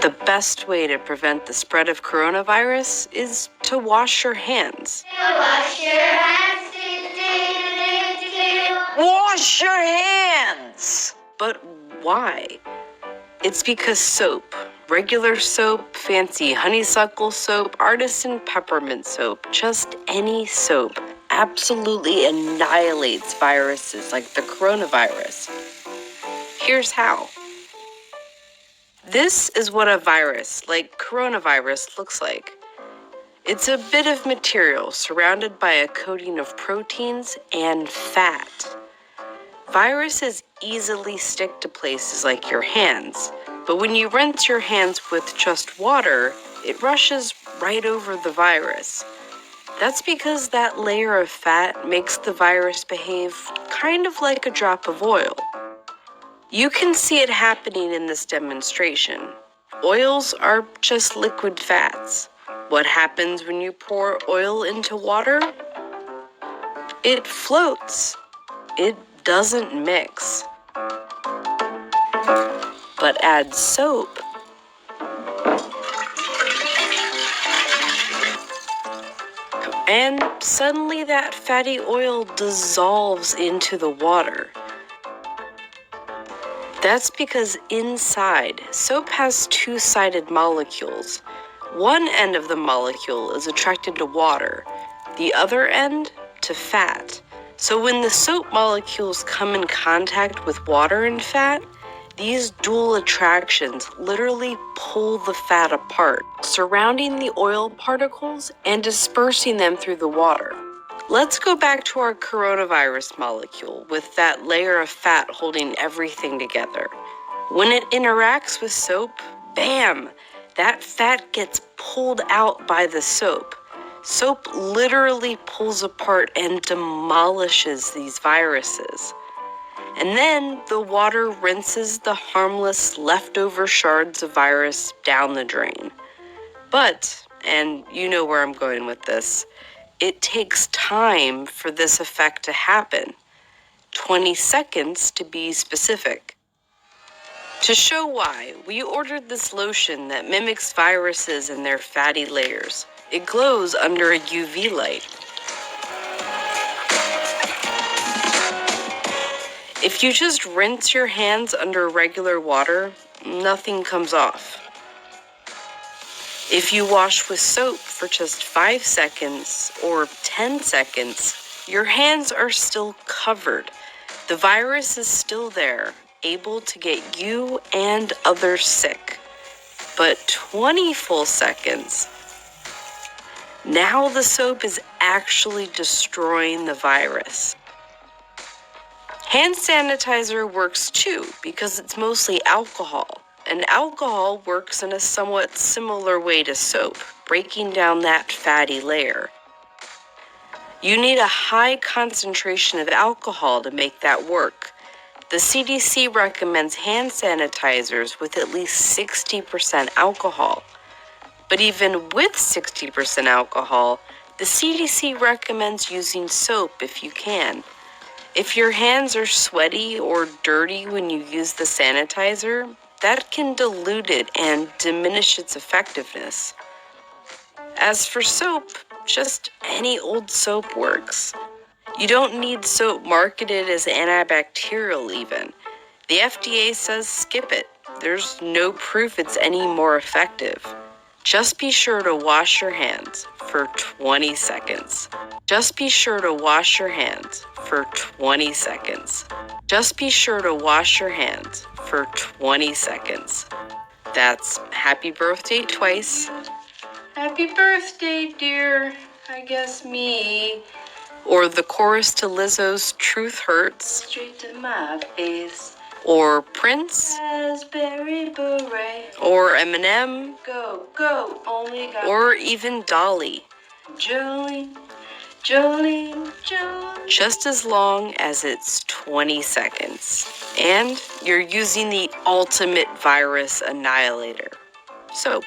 The best way to prevent the spread of coronavirus is to wash your hands. Wash your hands. Wash your hands! But why? It's because soap, regular soap, fancy honeysuckle soap, artisan peppermint soap, just any soap, absolutely annihilates viruses like the coronavirus. Here's how. This is what a virus, like coronavirus, looks like. It's a bit of material surrounded by a coating of proteins and fat. Viruses easily stick to places like your hands, but when you rinse your hands with just water, it rushes right over the virus. That's because that layer of fat makes the virus behave kind of like a drop of oil. You can see it happening in this demonstration. Oils are just liquid fats. What happens when you pour oil into water? It floats. It doesn't mix. But add soap. And suddenly that fatty oil dissolves into the water. That's because inside, soap has two-sided molecules. One end of the molecule is attracted to water, the other end to fat. So when the soap molecules come in contact with water and fat, these dual attractions literally pull the fat apart, surrounding the oil particles and dispersing them through the water. Let's go back to our coronavirus molecule with that layer of fat holding everything together. When it interacts with soap, bam, that fat gets pulled out by the soap. Soap literally pulls apart and demolishes these viruses. And then the water rinses the harmless leftover shards of virus down the drain. But, and you know where I'm going with this, it takes time for this effect to happen. 20 seconds to be specific. To show why, we ordered this lotion that mimics viruses in their fatty layers. It glows under a UV light. If you just rinse your hands under regular water, nothing comes off. If you wash with soap for just 5 seconds or 10 seconds, your hands are still covered. The virus is still there, able to get you and others sick. But 20 full seconds, now the soap is actually destroying the virus. Hand sanitizer works too because it's mostly alcohol. And alcohol works in a somewhat similar way to soap, breaking down that fatty layer. You need a high concentration of alcohol to make that work. The CDC recommends hand sanitizers with at least 60% alcohol. But even with 60% alcohol, the CDC recommends using soap if you can. If your hands are sweaty or dirty when you use the sanitizer, that can dilute it and diminish its effectiveness. As for soap, just any old soap works. You don't need soap marketed as antibacterial even. The FDA says skip it. There's no proof it's any more effective. Just be sure to wash your hands for 20 seconds. Just be sure to wash your hands for 20 seconds. Just be sure to wash your hands for 20 seconds. That's happy birthday twice. Happy birthday, dear, I guess me. Or the chorus to Lizzo's Truth Hurts. Straight to my face. Or Prince. Raspberry beret. Or Eminem. Go, go, only got. Or even Dolly. Jolene, Jolene, Jolene. Just as long as it's 20 seconds. And you're using the ultimate virus annihilator, soap.